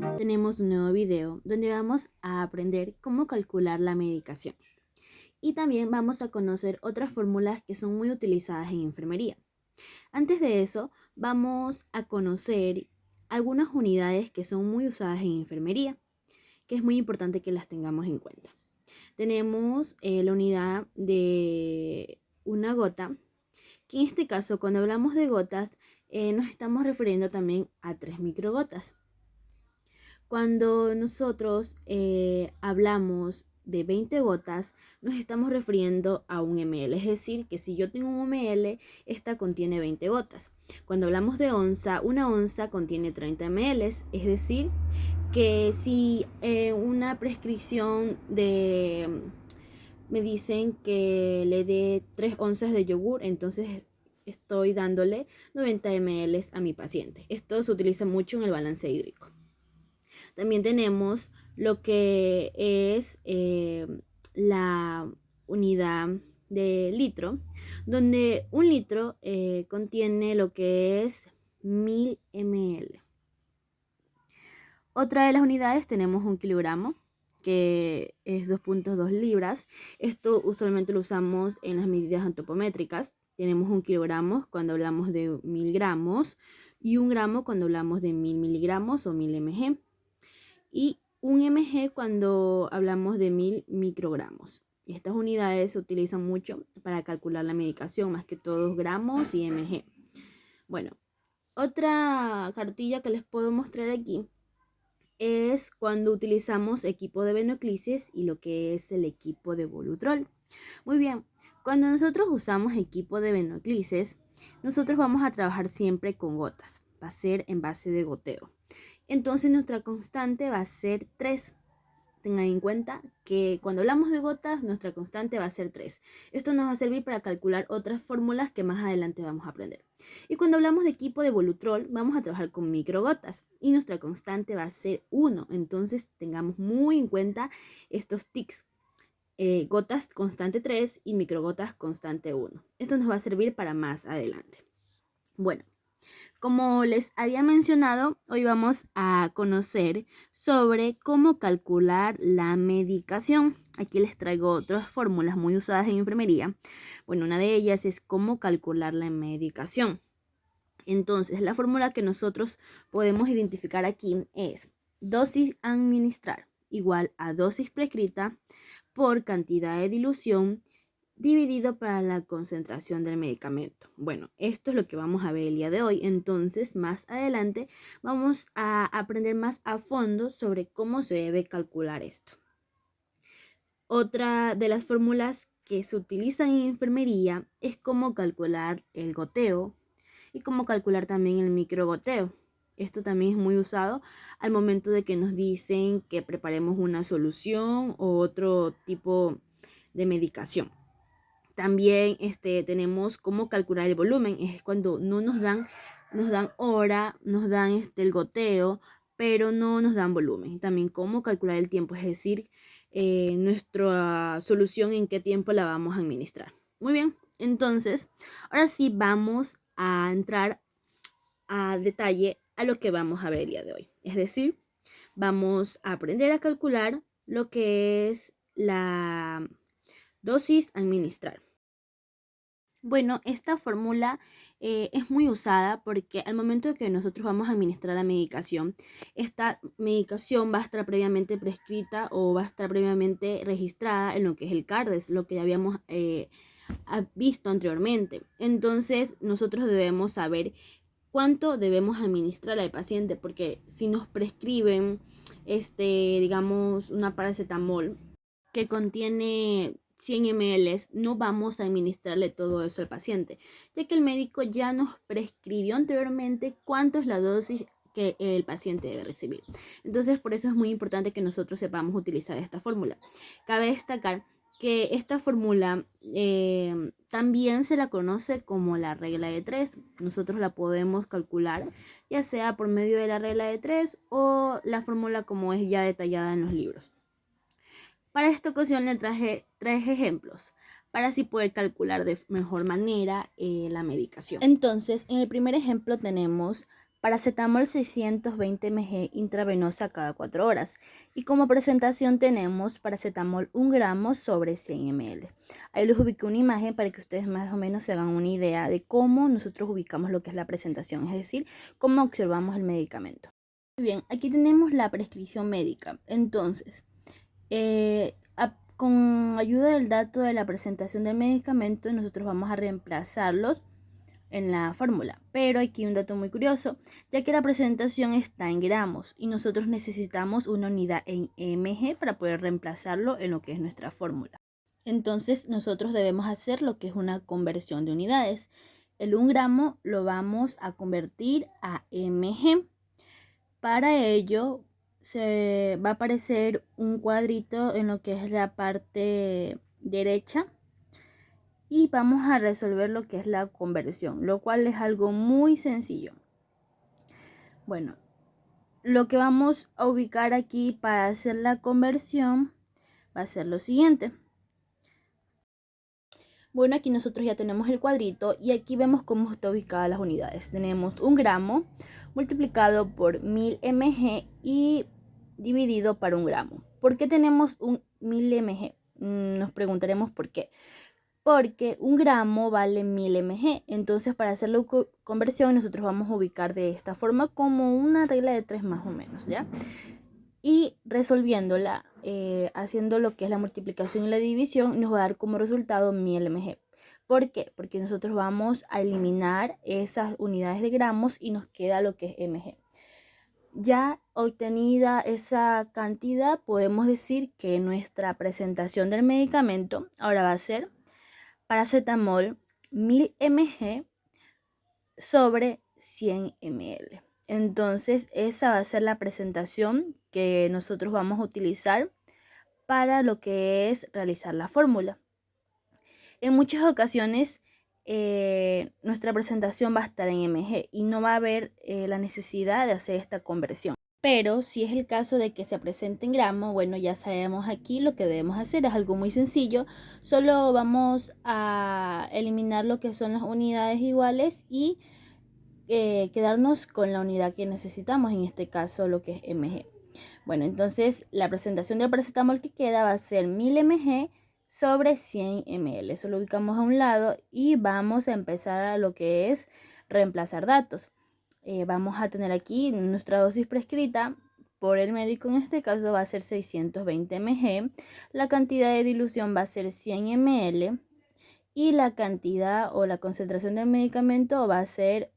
Hoy tenemos un nuevo video donde vamos a aprender cómo calcular la medicación y también vamos a conocer otras fórmulas que son muy utilizadas en enfermería. Antes de eso, vamos a conocer algunas unidades que son muy usadas en enfermería, que es muy importante que las tengamos en cuenta. Tenemos la unidad de una gota, que en este caso cuando hablamos de gotas nos estamos refiriendo también a 3 microgotas. Cuando nosotros hablamos de 20 gotas, nos estamos refiriendo a un ml, es decir, que si yo tengo un ml, esta contiene 20 gotas. Cuando hablamos de onza, una onza contiene 30 ml, es decir, que si una prescripción me dicen que le dé 3 onzas de yogur, entonces estoy dándole 90 ml a mi paciente. Esto se utiliza mucho en el balance hídrico. También tenemos lo que es la unidad de litro, donde un litro contiene lo que es 1000 ml. Otra de las unidades tenemos un kilogramo, que es 2.2 libras. Esto usualmente lo usamos en las medidas antropométricas. Tenemos un kilogramo cuando hablamos de 1000 gramos y un gramo cuando hablamos de 1000 miligramos o 1000 mg. Y un mg cuando hablamos de 1000 microgramos. Estas unidades se utilizan mucho para calcular la medicación, más que todos gramos y mg. Bueno, otra cartilla que les puedo mostrar aquí es cuando utilizamos equipo de venoclisis y lo que es el equipo de Volutrol. Muy bien, cuando nosotros usamos equipo de venoclisis, nosotros vamos a trabajar siempre con gotas. Va a ser en base de goteo. Entonces nuestra constante va a ser 3. Tengan en cuenta que cuando hablamos de gotas, nuestra constante va a ser 3. Esto nos va a servir para calcular otras fórmulas que más adelante vamos a aprender. Y cuando hablamos de equipo de Volutrol, vamos a trabajar con microgotas y nuestra constante va a ser 1. Entonces tengamos muy en cuenta estos tics. Gotas constante 3 y microgotas constante 1. Esto nos va a servir para más adelante. Bueno. Como les había mencionado, hoy vamos a conocer sobre cómo calcular la medicación. Aquí les traigo otras fórmulas muy usadas en enfermería. Bueno, una de ellas es cómo calcular la medicación. Entonces, la fórmula que nosotros podemos identificar aquí es dosis a administrar igual a dosis prescrita por cantidad de dilución dividido para la concentración del medicamento. Bueno, esto es lo que vamos a ver el día de hoy. Entonces, más adelante vamos a aprender más a fondo sobre cómo se debe calcular esto. Otra de las fórmulas que se utilizan en enfermería es cómo calcular el goteo y cómo calcular también el microgoteo. Esto también es muy usado al momento de que nos dicen que preparemos una solución o otro tipo de medicación. También tenemos cómo calcular el volumen. Es cuando no nos dan hora, nos dan el goteo, pero no nos dan volumen. También cómo calcular el tiempo, es decir, nuestra solución en qué tiempo la vamos a administrar. Muy bien, entonces, ahora sí vamos a entrar a detalle a lo que vamos a ver el día de hoy. Es decir, vamos a aprender a calcular lo que es la dosis a administrar. Bueno, esta fórmula es muy usada porque al momento de que nosotros vamos a administrar la medicación, esta medicación va a estar previamente prescrita o va a estar previamente registrada en lo que es el CARDES, lo que ya habíamos visto anteriormente. Entonces, nosotros debemos saber cuánto debemos administrar al paciente, porque si nos prescriben, digamos, una paracetamol que contiene 100 ml, no vamos a administrarle todo eso al paciente, ya que el médico ya nos prescribió anteriormente cuánto es la dosis que el paciente debe recibir. Entonces, por eso es muy importante que nosotros sepamos utilizar esta fórmula. Cabe destacar que esta fórmula también se la conoce como la regla de 3. Nosotros la podemos calcular ya sea por medio de la regla de 3 o la fórmula como es ya detallada en los libros. Para esta ocasión le traje 3 ejemplos para así poder calcular de mejor manera la medicación. Entonces, en el primer ejemplo tenemos Paracetamol 620 mg intravenosa cada 4 horas. Y como presentación tenemos paracetamol 1 gramo sobre 100 ml. Ahí les ubiqué una imagen para que ustedes más o menos se hagan una idea de cómo nosotros ubicamos lo que es la presentación, es decir, cómo observamos el medicamento. Muy bien, aquí tenemos la prescripción médica. Entonces, con ayuda del dato de la presentación del medicamento, nosotros vamos a reemplazarlos en la fórmula. Pero aquí un dato muy curioso, ya que la presentación está en gramos y nosotros necesitamos una unidad en mg para poder reemplazarlo en lo que es nuestra fórmula. Entonces nosotros debemos hacer lo que es una conversión de unidades. El 1 gramo lo vamos a convertir a mg. Para ello se va a aparecer un cuadrito en lo que es la parte derecha y vamos a resolver lo que es la conversión, lo cual es algo muy sencillo. Bueno, lo que vamos a ubicar aquí para hacer la conversión va a ser lo siguiente. Bueno, aquí nosotros ya tenemos el cuadrito y aquí vemos cómo está ubicada las unidades. Tenemos 1 gramo multiplicado por 1000 mg y dividido para 1 gramo. ¿Por qué tenemos un 1000 mg? Nos preguntaremos por qué. Porque 1 gramo vale 1000 mg. Entonces, para hacer la conversión, nosotros vamos a ubicar de esta forma como una regla de 3 más o menos, ¿ya? Y resolviéndola, haciendo lo que es la multiplicación y la división, nos va a dar como resultado 1000 mg. ¿Por qué? Porque nosotros vamos a eliminar esas unidades de gramos y nos queda lo que es mg. Ya obtenida esa cantidad, podemos decir que nuestra presentación del medicamento ahora va a ser paracetamol 1000 mg sobre 100 ml. Entonces esa va a ser la presentación que nosotros vamos a utilizar para lo que es realizar la fórmula. En muchas ocasiones nuestra presentación va a estar en mg y no va a haber la necesidad de hacer esta conversión. Pero si es el caso de que se presente en gramos, bueno, ya sabemos aquí lo que debemos hacer. Es algo muy sencillo. Solo vamos a eliminar lo que son las unidades iguales y quedarnos con la unidad que necesitamos, en este caso lo que es mg. Bueno, entonces la presentación del paracetamol que queda va a ser 1000 mg sobre 100 ml. Eso lo ubicamos a un lado y vamos a empezar a lo que es reemplazar datos. Vamos a tener aquí nuestra dosis prescrita por el médico, en este caso va a ser 620 mg, la cantidad de dilución va a ser 100 ml y la cantidad o la concentración del medicamento va a ser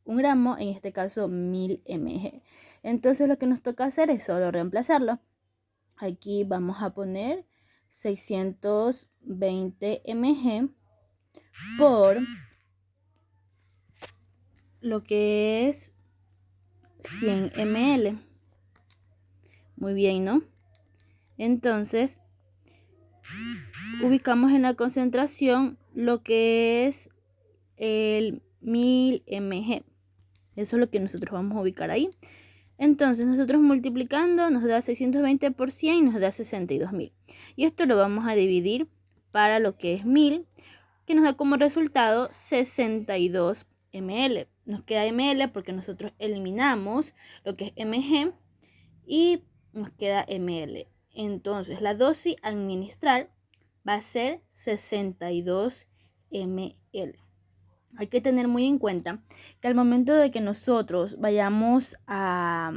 1 gramo, en este caso 1000 mg. Entonces lo que nos toca hacer es solo reemplazarlo. Aquí vamos a poner 620 mg por lo que es 100 ml. Muy bien, ¿no? Entonces, ubicamos en la concentración lo que es el 1000 mg. Eso es lo que nosotros vamos a ubicar ahí. Entonces, nosotros multiplicando nos da 620 por 100 y nos da 62.000. Y esto lo vamos a dividir para lo que es 1000, que nos da como resultado 62 ml. Nos queda ml porque nosotros eliminamos lo que es mg y nos queda ml. Entonces la dosis a administrar va a ser 62 ml. Hay que tener muy en cuenta que al momento de que nosotros vayamos a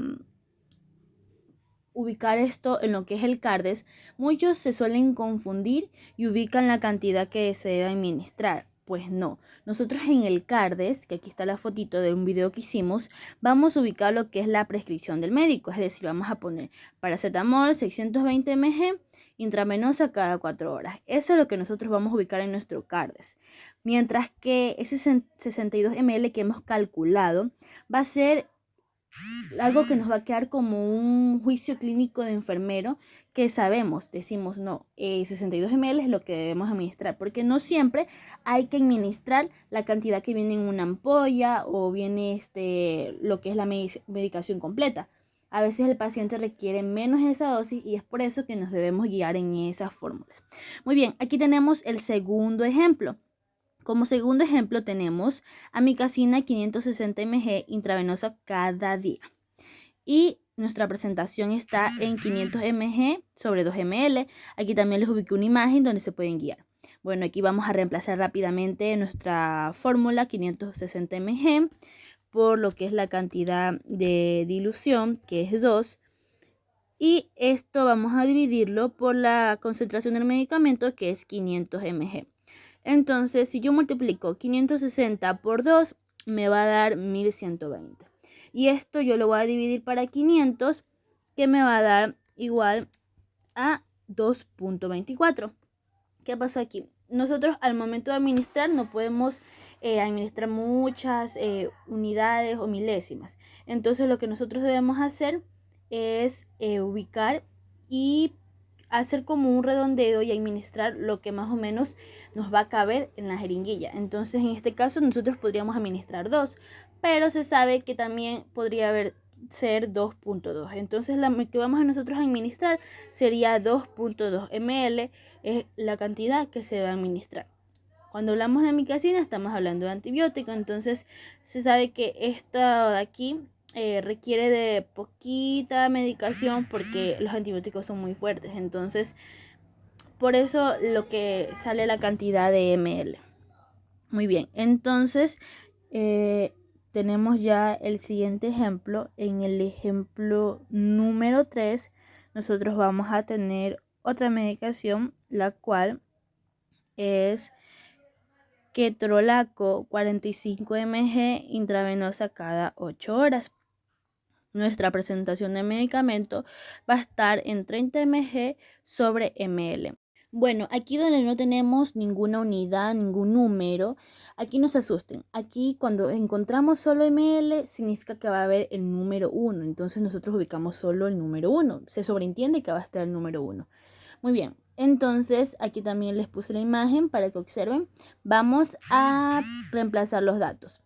ubicar esto en lo que es el CARDES, muchos se suelen confundir y ubican la cantidad que se debe administrar. Pues no, nosotros en el CARDES, que aquí está la fotito de un video que hicimos, vamos a ubicar lo que es la prescripción del médico, es decir, vamos a poner paracetamol 620 mg intravenosa cada 4 horas. Eso es lo que nosotros vamos a ubicar en nuestro CARDES. Mientras que ese 62 ml que hemos calculado va a ser algo que nos va a quedar como un juicio clínico de enfermero que sabemos, decimos no, 62 ml es lo que debemos administrar, porque no siempre hay que administrar la cantidad que viene en una ampolla o viene lo que es la medicación completa. A veces el paciente requiere menos esa dosis y es por eso que nos debemos guiar en esas fórmulas. Muy bien, aquí tenemos el segundo ejemplo. Como segundo ejemplo tenemos amikacina 560 mg intravenosa cada día. Y nuestra presentación está en 500 mg sobre 2 ml. Aquí también les ubiqué una imagen donde se pueden guiar. Bueno, aquí vamos a reemplazar rápidamente nuestra fórmula 560 mg por lo que es la cantidad de dilución, que es 2. Y esto vamos a dividirlo por la concentración del medicamento, que es 500 mg. Entonces, si yo multiplico 560 por 2, me va a dar 1120. Y esto yo lo voy a dividir para 500, que me va a dar igual a 2.24. ¿Qué pasó aquí? Nosotros al momento de administrar no podemos administrar muchas unidades o milésimas. Entonces lo que nosotros debemos hacer es ubicar y hacer como un redondeo y administrar lo que más o menos nos va a caber en la jeringuilla. Entonces en este caso nosotros podríamos administrar 2, pero se sabe que también podría ser 2.2. Entonces la que vamos a nosotros a administrar sería 2.2 ml, es la cantidad que se va a administrar. Cuando hablamos de amikacina estamos hablando de antibiótico, entonces se sabe que esta de aquí requiere de poquita medicación porque los antibióticos son muy fuertes, entonces por eso lo que sale la cantidad de ml. Muy bien, entonces tenemos ya el siguiente ejemplo. En el ejemplo número 3 nosotros vamos a tener otra medicación, la cual es ketorolaco 45 mg intravenosa cada 8 horas. Nuestra presentación de medicamento va a estar en 30 mg sobre ml. Bueno, aquí donde no tenemos ninguna unidad, ningún número, aquí no se asusten. Aquí cuando encontramos solo ml significa que va a haber el número 1. Entonces nosotros ubicamos solo el número 1. Se sobreentiende que va a estar el número 1. Muy bien, entonces aquí también les puse la imagen para que observen. Vamos a reemplazar los datos.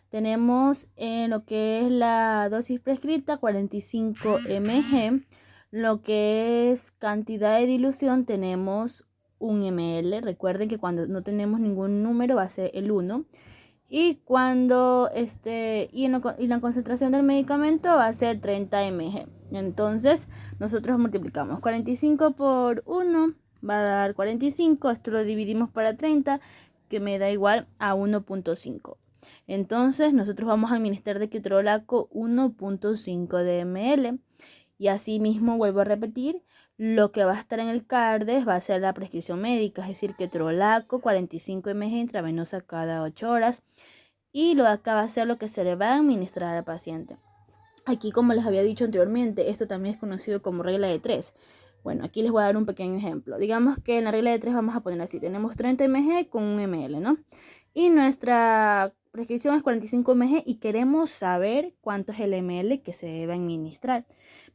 Tenemos lo que es la dosis prescrita, 45 mg. Lo que es cantidad de dilución tenemos 1 ml. Recuerden que cuando no tenemos ningún número va a ser el 1. Y cuando la concentración del medicamento va a ser 30 mg. Entonces nosotros multiplicamos 45 por 1, va a dar 45. Esto lo dividimos para 30, que me da igual a 1.5. Entonces nosotros vamos a administrar de ketorolaco 1.5 de ml. Y así mismo vuelvo a repetir, lo que va a estar en el CARDES va a ser la prescripción médica, es decir, ketorolaco 45 mg intravenosa cada 8 horas. Y lo de acá va a ser lo que se le va a administrar al paciente. Aquí, como les había dicho anteriormente, esto también es conocido como regla de 3. Bueno, aquí les voy a dar un pequeño ejemplo. Digamos que en la regla de 3 vamos a poner así. Tenemos 30 mg con 1 ml, ¿no? Y nuestra prescripción es 45 mg y queremos saber cuánto es el ml que se debe administrar.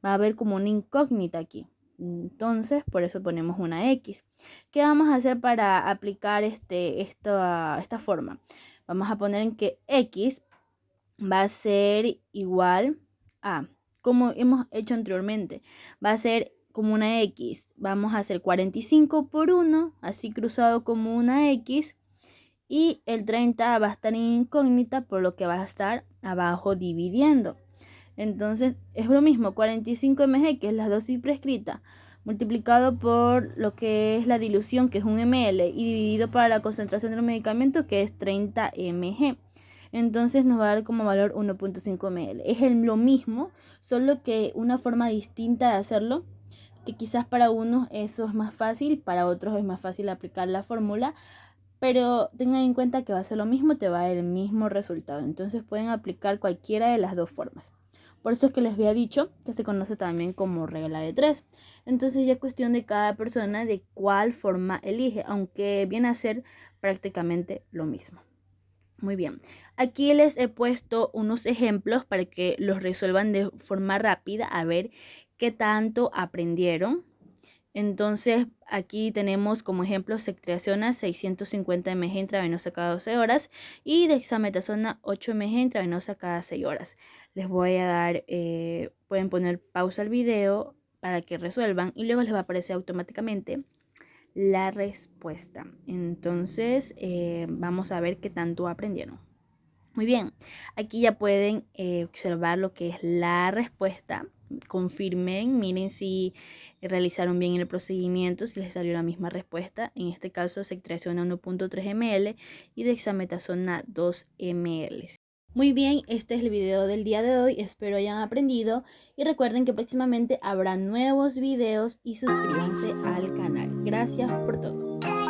Va a haber como una incógnita aquí. Entonces, por eso ponemos una X. ¿Qué vamos a hacer para aplicar esta forma? Vamos a poner en que X va a ser igual a, como hemos hecho anteriormente, va a ser como una X. Vamos a hacer 45 por 1, así cruzado como una X. Y el 30 va a estar en incógnita, por lo que va a estar abajo dividiendo. Entonces es lo mismo, 45 mg, que es la dosis prescrita, multiplicado por lo que es la dilución, que es 1 ml, y dividido para la concentración del medicamento, que es 30 mg. Entonces nos va a dar como valor 1.5 ml. Es lo mismo, solo que una forma distinta de hacerlo, que quizás para unos eso es más fácil, para otros es más fácil aplicar la fórmula, pero tengan en cuenta que va a ser lo mismo, te va a dar el mismo resultado. Entonces pueden aplicar cualquiera de las dos formas. Por eso es que les había dicho que se conoce también como regla de 3. Entonces ya es cuestión de cada persona de cuál forma elige, aunque viene a ser prácticamente lo mismo. Muy bien, aquí les he puesto unos ejemplos para que los resuelvan de forma rápida, a ver qué tanto aprendieron. Entonces aquí tenemos como ejemplo ceftriaxona 650 mg intravenosa cada 12 horas y dexametasona 8 mg intravenosa cada 6 horas. Les voy a dar, pueden poner pausa al video para que resuelvan y luego les va a aparecer automáticamente la respuesta. Entonces, vamos a ver qué tanto aprendieron. Muy bien, aquí ya pueden observar lo que es la respuesta. Confirmen, miren si realizaron bien el procedimiento, si les salió la misma respuesta. En este caso, ceftriaxona 1.3 ml y dexametasona 2 ml. Muy bien, este es el video del día de hoy, espero hayan aprendido y recuerden que próximamente habrá nuevos videos y suscríbanse al canal. Gracias por todo.